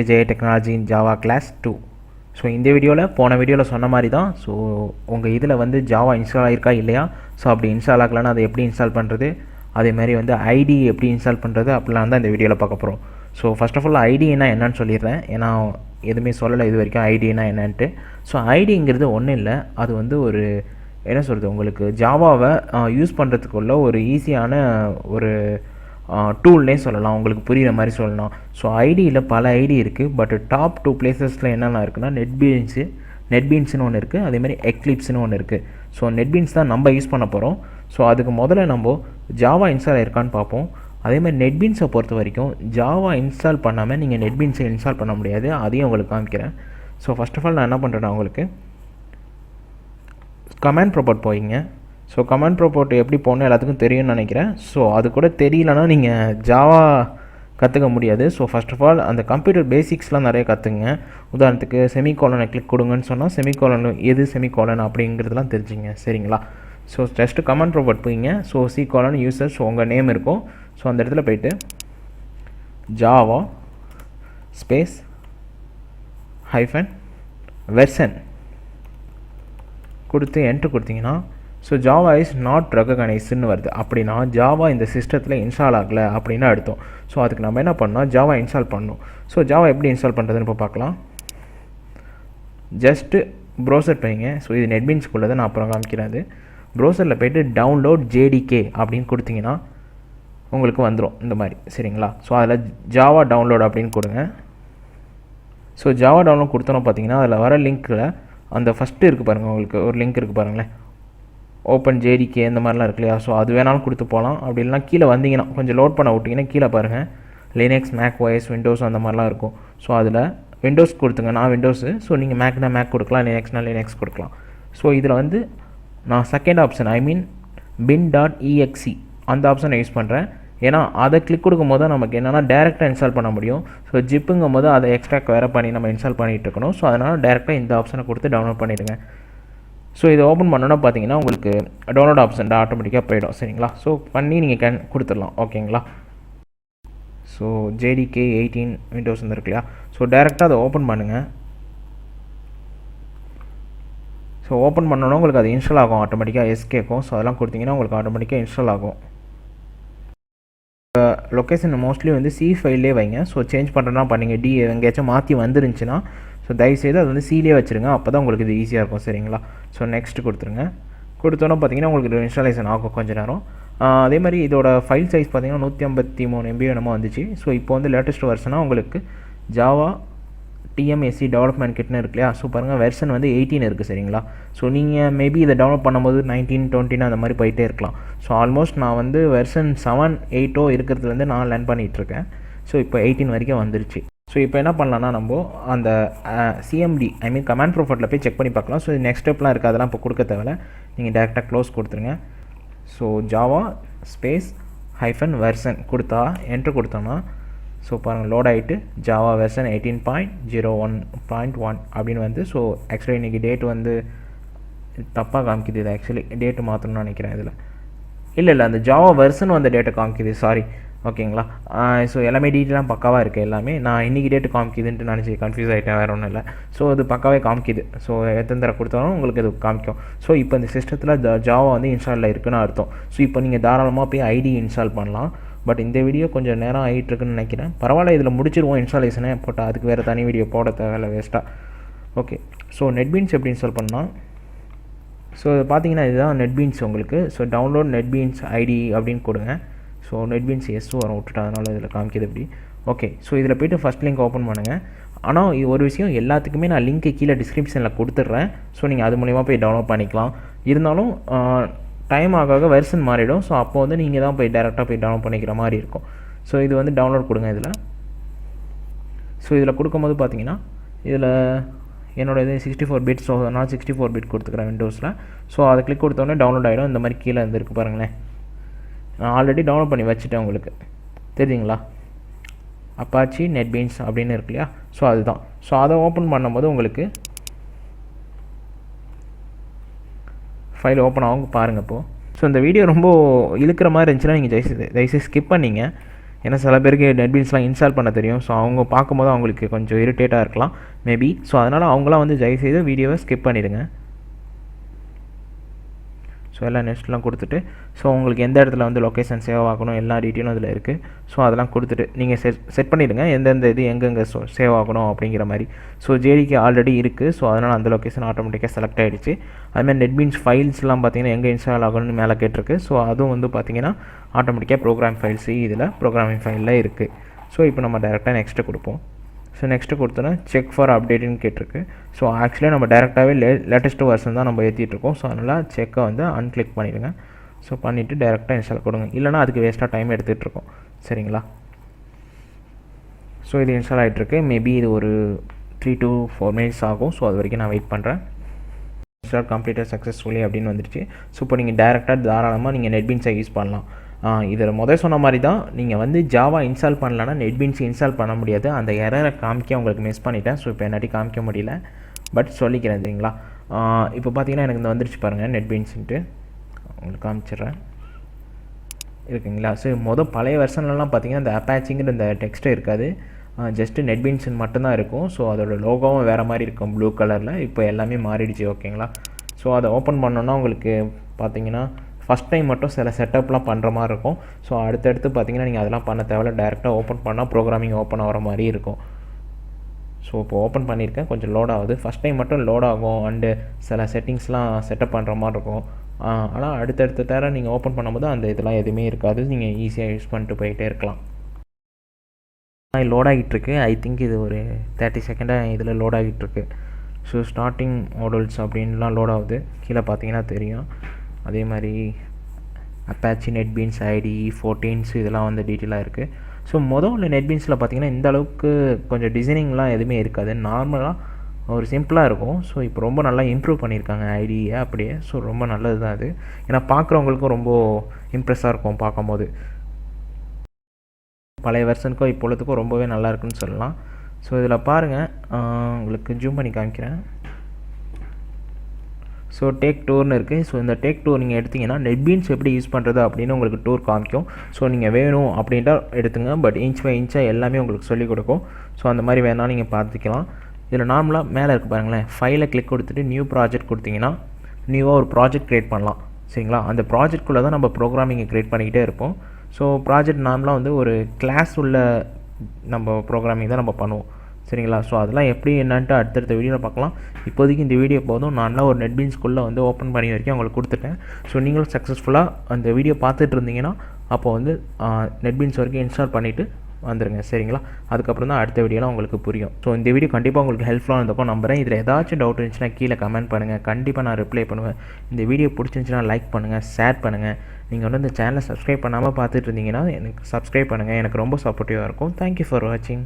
Jay Technology in Java Class 2. So இந்த போன வீடியோவில் சொன்ன மாதிரி தான். ஸோ உங்கள் இதில் வந்து ஜாவா இன்ஸ்டால் ஆகிருக்கா இல்லையா, ஸோ அப்படி இன்ஸ்டால் ஆகலைன்னா அதை எப்படி இன்ஸ்டால் பண்ணுறது, அதேமாதிரி வந்து ஐடி எப்படி இன்ஸ்டால் பண்ணுறது அப்படிலாம் தான் இந்த வீடியோவில் பார்க்க போகிறோம். ஸோ ஃபஸ்ட் ஆஃப் ஆல் ஐடினா என்னன்னு சொல்லிடுறேன், ஏன்னா எதுவுமே சொல்லலை இது வரைக்கும் ஐடினா என்னன்ட்டு. ஸோ ஐடிங்கிறது ஒன்றும் இல்லை, அது வந்து ஒரு என்ன சொல்கிறது, உங்களுக்கு ஜாவாவை யூஸ் பண்ணுறதுக்குள்ள ஒரு ஈஸியான ஒரு டூல்னே சொல்லலாம், உங்களுக்கு புரிகிற மாதிரி சொல்லலாம். ஸோ ஐடியில் பல ஐடி இருக்குது, பட் டாப் 2 பிளேசஸில் என்னென்ன இருக்குன்னா நெட்பீன்ஸ்னு ஒன்று இருக்குது, அதேமாதிரி எக்லிப்ஸ்னு ஒன்று இருக்குது. ஸோ நெட்பீன்ஸ் தான் நம்ம யூஸ் பண்ண போகிறோம். ஸோ அதுக்கு முதல்ல நம்ம ஜாவா இன்ஸ்டால் ஆயிருக்கான்னு பார்ப்போம். அதேமாதிரி நெட்பீன்ஸை பொறுத்த வரைக்கும் ஜாவா இன்ஸ்டால் பண்ணாமல் நீங்கள் நெட்பீன்ஸை இன்ஸ்டால் பண்ண முடியாது, அதையும் உங்களுக்கு காமிக்கிறேன். ஸோ ஃபஸ்ட் ஆஃப் ஆல் நான் என்ன பண்ணுறேன்னா, உங்களுக்கு கமாண்ட் ப்ராப்பர்ட் போயிங்க. ஸோ கமாண்ட் ப்ராப்பர்ட் எப்படி போகணும் எல்லாத்துக்கும் தெரியும்னு நினைக்கிறேன். ஸோ அது கூட தெரியலனா நீங்கள் ஜாவா கற்றுக்க முடியாது. ஸோ ஃபஸ்ட் ஆஃப் ஆல் அந்த கம்ப்யூட்டர் பேசிக்ஸ்லாம் நிறைய கற்றுங்க. உதாரணத்துக்கு செமிகோலனை கிளிக் கொடுங்கன்னு சொன்னால் செமிகோலன் எது செமிகோலன் அப்படிங்கிறதுலாம் தெரிஞ்சுங்க, சரிங்களா. ஸோ ஜஸ்ட்டு கமாண்ட் ப்ராப்பர்ட் போயிங்க. ஸோ சிகோலன் யூசர்ஸ் உங்கள் நேம் இருக்கும். ஸோ அந்த இடத்துல போய்ட்டு ஜாவா ஸ்பேஸ் ஹைஃபன் வெர்சன் கொடுத்து என்ட்ரு கொடுத்தீங்கன்னா, ஸோ ஜாவா இஸ் நாட் ரெகனைஸ்டுன்னு வருது. அப்படின்னா ஜாவா இந்த சிஸ்டத்தில் இன்ஸ்டால் ஆகலை அப்படின்னு அர்த்தம். ஸோ அதுக்கு நம்ம என்ன பண்ணோம், ஜாவா இன்ஸ்டால் பண்ணணும். ஸோ ஜாவா எப்படி இன்ஸ்டால் பண்ணுறதுன்னு இப்போ பார்க்கலாம். Just browser போய்ங்க. ஸோ இது நெட்பீன்ஸ்குள்ளதை நான் அப்புறம் காமிக்கிறேன். அது ப்ரௌசரில் போய்ட்டு டவுன்லோட் ஜேடிகே அப்படின்னு கொடுத்தீங்கன்னா உங்களுக்கு வந்துடும் இந்த மாதிரி, சரிங்களா. ஸோ அதில் ஜாவா டவுன்லோட் அப்படின்னு கொடுங்க. ஸோ ஜாவா டவுன்லோட் கொடுத்தோன்னு பார்த்தீங்கன்னா அதில் வர லிங்க்கில் அந்த ஃபஸ்ட்டு இருக்குது பாருங்கள், உங்களுக்கு ஒரு லிங்க் இருக்குது பாருங்களேன், ஓப்பன் ஜேடிகே இந்த மாதிரிலாம் இருக்கு இல்லையா. ஸோ அது வேணாலும் கொடுத்து போகலாம். அப்படி இல்லைனா கீழே வந்தீங்கன்னா கொஞ்சம் லோட் பண்ண விட்டிங்கன்னா கீழே பாருங்கள் லினக்ஸ், மேக் OS, விண்டோஸ் அந்த மாதிரிலாம் இருக்கும். ஸோ அதில் விண்டோஸ் கொடுத்துங்க, நான் விண்டோஸு. ஸோ நீங்கள் மேக்னா மேக் கொடுக்கலாம், லினக்ஸ்னால் லினக்ஸ் கொடுக்கலாம். ஸோ இதில் வந்து நான் செகண்ட் ஆப்ஷன் bin.exe அந்த ஆப்ஷனை யூஸ் பண்ணுறேன். ஏன்னா அதை கிளிக் கொடுக்கும் போது நமக்கு என்னென்னா டேரெக்டாக இன்ஸ்டால் பண்ண முடியும். ஸோ ஜிப்புங்கும் போது அதை எக்ஸ்ட்ராக்ட் வேறு பண்ணி நம்ம இன்ஸ்டால் பண்ணிகிட்டு இருக்கணும். ஸோ அதனால் டேரெக்டாக இந்த ஆப்ஷனை கொடுத்து டவுன்லோட் பண்ணிவிடுங்க. ஸோ இதை ஓப்பன் பண்ணோன்னா பார்த்தீங்கன்னா உங்களுக்கு டவுன்லோட் ஆப்ஷன் ஆட்டோமேட்டிக்காக போய்டும், சரிங்களா. ஸோ பண்ணி நீங்கள் கொடுத்துடலாம், ஓகேங்களா. ஸோ ஜேடிகே 18 விண்டோஸ் வந்துருக்கு இல்லையா. ஸோ டேரெக்டாக அதை ஓப்பன் பண்ணுங்கள். ஸோ ஓப்பன் பண்ணோன்னா உங்களுக்கு அது இன்ஸ்டால் ஆகும் ஆட்டோமேட்டிக்காக, எஸ் கேட்கும். ஸோ அதெல்லாம் கொடுத்தீங்கன்னா உங்களுக்கு ஆட்டோமேட்டிக்காக இன்ஸ்டால் ஆகும். லொக்கேஷன் மோஸ்ட்லி வந்து சி ஃபைல்லே வைங்க. ஸோ சேஞ்ச் பண்ணுறதுனா பண்ணிங்க, எங்கேயாச்சும் மாற்றி வந்துருந்துச்சுன்னா ஸோ தயவுசெய்து அது வந்து சீலே வச்சுருங்க, அப்போ தான் உங்களுக்கு இது ஈஸியாக இருக்கும், சரிங்களா. ஸோ நெக்ஸ்ட் கொடுத்துருங்க. கொடுத்தோன்னா பார்த்தீங்கன்னா உங்களுக்கு இன்ஸ்டாலேஷன் ஆகும் கொஞ்சம் நேரம். அதே மாதிரி இதோட ஃபைல் சைஸ் பார்த்தீங்கன்னா 153 MB என்னமோ வந்துச்சு. ஸோ இப்போ வந்து லேட்டஸ்ட் வெர்ஷனாக உங்களுக்கு ஜாவா டிஎம்எஸ்சி டெவலப்மெண்ட் கிட்னு இருக்கு இல்லையா. ஸோ பாருங்கள் வெர்ஷன் வந்து 18 இருக்குது, சரிங்களா. ஸோ நீங்கள் மேபி இதை டவுன்லோட் பண்ணும்போது 19, 20 அந்த மாதிரி போயிட்டே இருக்கலாம். ஸோ ஆல்மோஸ்ட் நான் வந்து வெர்ஷன் 7, 8 இருக்கிறதுலேருந்து நான் லேர்ன் பண்ணிகிட்ருக்கேன். ஸோ இப்போ 18 வரைக்கும் வந்துருச்சு. ஸோ இப்போ என்ன பண்ணலான்னா நம்ம அந்த சிஎம்டி கமாண்ட் ப்ராப்பர்ட்டில் போய் செக் பண்ணி பார்க்கலாம். ஸோ நெக்ஸ்ட் ஸ்டெப்லாம் இருக்குது, அதெல்லாம் இப்போ கொடுக்க தேவையில்ல, நீங்கள் டேரெக்டாக க்ளோஸ் கொடுத்துருங்க. So Java space hyphen version கொடுத்தா என்ட்ரு கொடுத்தோன்னா ஸோ பாருங்கள் லோட் ஆகிட்டு ஜாவா வெர்சன் 18.01.1 அப்படின்னு வந்து. ஸோ ஆக்சுவலி இன்றைக்கி டேட் வந்து தப்பாக காமிக்குது. இது ஆக்சுவலி டேட்டு மாற்றணும்னு நினைக்கிறேன். இதில் இல்லை அந்த ஜாவா வெர்சன் வந்த டேட்டை காமிக்குது, சாரி, ஓகேங்களா. ஸோ எல்லாமே டீட்டெயிலாக பக்காவாக இருக்குது எல்லாமே. நான் இன்றைக்கி டேட்டு காமிக்குதுன்ட்டு நினச்சி கன்ஃபியூஸ் ஆகிட்டேன், வேறு ஒன்றும் இல்லை. ஸோ அது பக்காவே காமிக்குது. ஸோ எத்தனை தடவை கொடுத்தாலும் உங்களுக்கு இது காமிக்கும். ஸோ இப்போ இந்த சிஸ்டத்தில் ஜாவா வந்து இன்ஸ்டாலில் இருக்குன்னு அர்த்தம். ஸோ இப்போ நீங்கள் தாராளமாக போய் ஐடி இன்ஸ்டால் பண்ணலாம். பட் இந்த வீடியோ கொஞ்சம் நேரம் ஆகிட்டுருக்குன்னு நினைக்கிறேன். பரவாயில்ல, இதில் முடிச்சிருவோம் இன்ஸ்டாலேஷனே, போட்டால் அதுக்கு வேறு தனி வீடியோ போட தேவையில்லை வேஸ்ட்டாக. ஓகே, ஸோ நெட்பீன்ஸ் எப்படி இன்ஸ்டால் பண்ணலாம். ஸோ பார்த்தீங்கன்னா இதுதான் நெட்பீன்ஸ் உங்களுக்கு. ஸோ டவுன்லோட் நெட்பீன்ஸ் ஐடி அப்படின்னு கொடுங்க. ஸோ நெட்பீன்ஸ் வரும் விட்டுட்டு, அதனால் இதில் காமிக்கிது எப்படி. ஓகே, ஸோ இதில் போய்ட்டு ஃபஸ்ட் லிங்க் ஓப்பன் பண்ணுங்கள். ஆனால் ஒரு விஷயம், எல்லாத்துக்குமே நான் லிங்க்கு கீழே டிஸ்கிரிப்ஷனில் கொடுத்துட்றேன். ஸோ நீங்கள் அது மூலிமா போய் டவுன்லோட் பண்ணிக்கலாம். இருந்தாலும் டைம் ஆக வெர்ஷன் மாறிடும். ஸோ அப்போ வந்து நீங்கள் தான் போய் டேரெக்டாக போய் டவுன்லோட் பண்ணிக்கிற மாதிரி இருக்கும். ஸோ இது வந்து டவுன்லோட் கொடுங்க இதில். ஸோ இதில் கொடுக்கும்போது பார்த்தீங்கன்னா இதில் என்னோட இது 64 பிட். ஸோ நான் 64 பிட் கொடுத்துக்கிறேன் விண்டோஸில். ஸோ அதை கிளிக் கொடுத்தோடனே டவுன்லோட் ஆகிடும். இந்த மாதிரி கீழே இருக்குது பாருங்களேன், நான் ஆல்ரெடி டவுன்லோட் பண்ணி வச்சுட்டேன், உங்களுக்கு தெரியுங்களா. அப்பாச்சி நெட்பீன்ஸ் அப்படின்னு இருக்கு இல்லையா. ஸோ அதுதான். ஸோ அதை ஓப்பன் பண்ணும்போது உங்களுக்கு ஃபைல் ஓப்பன் ஆகும் பாருங்கள் இப்போது. ஸோ இந்த வீடியோ ரொம்ப இழுக்கிற மாதிரி இருந்துச்சுன்னா நீங்கள் தயவுசெய்து ஸ்கிப் பண்ணிங்க. ஏன்னா சில பேருக்கு நெட்பீன்ஸ்லாம் இன்ஸ்டால் பண்ண தெரியும். ஸோ அவங்க பார்க்கும்போது அவங்களுக்கு கொஞ்சம் இரிட்டேட்டாக இருக்கலாம் மேபி. ஸோ அதனால் அவங்களாம் வந்து தயவுசெய்து வீடியோவை ஸ்கிப் பண்ணிடுங்க. ஸோ எல்லாம் நெக்ஸ்ட்லாம் கொடுத்துட்டு, ஸோ உங்களுக்கு எந்த இடத்துல வந்து லொக்கேஷன் சேவ் ஆகணும் எல்லா டீட்டெயிலும் அதில் இருக்குது. ஸோ அதெல்லாம் கொடுத்துட்டு நீங்கள் செட் பண்ணிவிடுங்க எந்தெந்த இது எங்கெங்கே சேவ் ஆகணும் அப்படிங்கிற மாதிரி. ஸோ ஜேடிக்கு ஆல்ரெடி இருக்குது. ஸோ அதனால் அந்த லொக்கேஷன் ஆட்டோமேட்டிக்காக செலக்ட் ஆகிடுச்சு. அதுமாதிரி நெட்பீன்ஸ் ஃபைல்ஸ்லாம் பார்த்தீங்கன்னா எங்கே இன்ஸ்டால் ஆகணும்னு மேலே கேட்டிருக்கு. ஸோ அதுவும் வந்து பார்த்தீங்கன்னா ஆட்டோமேட்டிக்காக ப்ரோக்ராம் ஃபைல்ஸ் இதில் ப்ரோக்ராமிங் ஃபைலில் இருக்குது. ஸோ இப்போ நம்ம டேரெக்டாக நெக்ஸ்ட்டு கொடுப்போம். ஸோ நெக்ஸ்ட்டு கொடுத்தோன்னா செக் ஃபார் அப்டேட்டுன்னு கேட்டிருக்கு. ஸோ ஆக்சுவலி நம்ம டேரெக்டாகவே லேட்டஸ்ட் வெர்ஷன் தான் நம்ம ஏற்றிட்டுருக்கோம். ஸோ அதனால் செக்கை வந்து அன்கிளிக் பண்ணிவிடுங்க. ஸோ பண்ணிவிட்டு டேரெக்டாக இன்ஸ்டால் கொடுங்க. இல்லைனா அதுக்கு வேஸ்ட்டாக டைம் எடுத்துகிட்ருக்கோம். சரிங்களா? ஸோ இது இன்ஸ்டால் ஆகிட்டுருக்கு. மேபி இது ஒரு 3 to 4 minutes ஆகும். ஸோ அது வரைக்கும் நான் வெயிட் பண்ணுறேன். இன்ஸ்டால் கம்ப்ளீட்டட் சக்ஸஸ்ஃபுல்லி அப்படின்னு வந்துடுச்சு. ஸோ இப்போ நீங்கள் டேரெக்டாக தாராளமாக நீங்கள் நெட்பீன்ஸை யூஸ் பண்ணலாம். இதில் சொன்ன மாதிரி தான் நீங்கள் வந்து ஜாவா இன்ஸ்டால் பண்ணலன்னா நெட்பீன்ஸ் இன்ஸ்டால் பண்ண முடியாது. அந்த எரரை காமிக்க உங்களுக்கு மிஸ் பண்ணிட்டேன். ஸோ இப்போ என்னாட்டி காமிக்க முடியல, பட் சொல்லிக்கிறேன் சரிங்களா? இப்போ பார்த்தீங்கன்னா எனக்கு இந்த வந்துருச்சு பாருங்கள் நெட்பீன்ஸுன்ட்டு. உங்களுக்கு காமிச்சிட்றேன் இருக்குங்களா? ஸோ பழைய வெர்ஷன்லலாம் பார்த்தீங்கன்னா இந்த அப்பாச்சிங்கிற இந்த டெக்ஸ்ட்டே இருக்காது. ஜஸ்ட்டு நெட்பீன்ஸ்னு மட்டும்தான் இருக்கும். ஸோ அதோட லோகோவும் வேறு மாதிரி இருக்கும் ப்ளூ கலரில். இப்போ எல்லாமே மாறிடுச்சு. ஓகேங்களா? ஸோ அதை ஓப்பன் பண்ணோன்னா உங்களுக்கு பார்த்தீங்கன்னா ஃபஸ்ட் டைம் மட்டும் சில செட்டப்லாம் பண்ணுற மாதிரி இருக்கும். ஸோ அடுத்தடுத்து பார்த்தீங்கன்னா நீங்கள் அதெல்லாம் பண்ண தேவையில்ல. டேரெக்டாக ஓப்பன் பண்ணால் ப்ரோக்ராமிங் ஓப்பன் ஆகிற மாதிரி இருக்கும். ஸோ இப்போ ஓப்பன் பண்ணியிருக்கேன். கொஞ்சம் லோட் ஆகுது. ஃபஸ்ட் டைம் மட்டும் லோட் ஆகும். அண்டு சில செட்டிங்ஸ்லாம் செட்டப் பண்ணுற மாதிரி இருக்கும். ஆனால் அடுத்தடுத்த தர நீங்கள் ஓப்பன் பண்ணும்போது அந்த இதெல்லாம் எதுவுமே இருக்காது. நீங்கள் ஈஸியாக யூஸ் பண்ணிட்டு போயிட்டே இருக்கலாம். லோட் ஆகிட்டுருக்கு. ஐ திங்க் இது ஒரு 30 செகண்டாக இதில் லோட் ஆகிட்டுருக்கு. ஸோ ஸ்டார்டிங் மாடல்ஸ் அப்படின்லாம் லோட் ஆகுது. கீழே பார்த்தீங்கன்னா தெரியும். அதே மாதிரி அப்பாச்சி நெட்பீன்ஸ் ஐடி 14s இதெல்லாம் வந்து டீட்டெயிலாக இருக்குது. ஸோ உள்ள நெட்பீன்ஸில் பார்த்தீங்கன்னா இந்த அளவுக்கு கொஞ்சம் டிசைனிங்லாம் எதுவுமே இருக்காது. நார்மலாக ஒரு சிம்பிளாக இருக்கும். ஸோ இப்போ ரொம்ப நல்லா இம்ப்ரூவ் பண்ணியிருக்காங்க ஐடியை அப்படியே. ஸோ ரொம்ப நல்லது தான் அது. ஏன்னா பார்க்குறவங்களுக்கும் ரொம்ப இம்ப்ரெஸ்ஸாக இருக்கும் பார்க்கும்போது. பழைய வெர்ஷனுக்கும் இப்பொழுதுக்கும் ரொம்பவே நல்லா இருக்குன்னு சொல்லலாம். ஸோ இதில் பாருங்கள், உங்களுக்கு ஜூம் பண்ணி காமிக்கிறேன். ஸோ டேக் டூர்னு இருக்குது. ஸோ இந்த டேக் டூர் நீங்கள் எடுத்திங்கன்னா நெட்பீன்ஸ் எப்படி யூஸ் பண்ணுறது அப்படின்னு உங்களுக்கு டூர் காமிக்கும். ஸோ நீங்கள் வேணும் அப்படின்ட்டா எடுத்துங்க. பட் இன்ச் பை இன்ச்சாக எல்லாமே உங்களுக்கு சொல்லிக் கொடுக்கும். ஸோ அந்த மாதிரி வேணால் நீங்கள் பார்த்துக்கலாம். இதில் நார்மலாக மேலே இருக்குது பாருங்களேன், ஃபைலை கிளிக் கொடுத்துட்டு நியூ ப்ராஜெக்ட் கொடுத்தீங்கன்னா நியூவாக ஒரு ப்ராஜெக்ட் க்ரியேட் பண்ணலாம். சரிங்களா? அந்த ப்ராஜெக்ட்குள்ளே தான் நம்ம ப்ரோக்ராமிங்கை க்ரியேட் பண்ணிக்கிட்டே இருப்போம். ஸோ ப்ராஜெக்ட் நார்மலாக வந்து ஒரு கிளாஸ் உள்ள நம்ம ப்ரோக்ராமிங் தான் நம்ம பண்ணுவோம். சரிங்களா? ஸோ அதெல்லாம் எப்படி என்னன்ட்டு அடுத்தடுத்த வீடியோவில் பார்க்கலாம். இப்போதைக்கு இந்த வீடியோ போதும். நான் ஒரு நெட்பீன்ஸ்குள்ளே வந்து ஓப்பன் பண்ணி வரைக்கும் உங்களுக்கு கொடுத்துட்டேன். ஸோ நீங்களும் சக்ஸஸ்ஃபுல்லாக அந்த வீடியோ பார்த்துட்டு இருந்தீங்கன்னா அப்போ வந்து நெட்பீன்ஸ் வரைக்கும் இன்ஸ்டால் பண்ணிவிட்டு வந்துடுங்க. சரிங்களா? அதுக்கப்புறம் தான் அடுத்த வீடியோலாம் உங்களுக்கு புரியும். ஸோ இந்த வீடியோ கண்டிப்பாக உங்களுக்கு ஹெல்ப்ஃபுல்லாக இருந்தப்போ நம்புறேன். இதில் ஏதாச்சும் டவுட் இருந்துச்சுன்னா கீழே கமெண்ட் பண்ணுங்கள். கண்டிப்பாக நான் ரிப்ளை பண்ணுவேன். இந்த வீடியோ பிடிச்சிருந்துச்சுன்னா லைக் பண்ணுங்கள், ஷேர் பண்ணுங்கள். நீங்கள் வந்து இந்த சேனலை சப்ஸ்கிரைப் பண்ணாமல் பார்த்துட்டு இருந்தீங்கன்னா எனக்கு சப்ஸ்கிரைப் பண்ணுங்கள். எனக்கு ரொம்ப சப்போர்ட்டிவாக இருக்கும். தேங்க்யூ ஃபார் வாட்சிங்.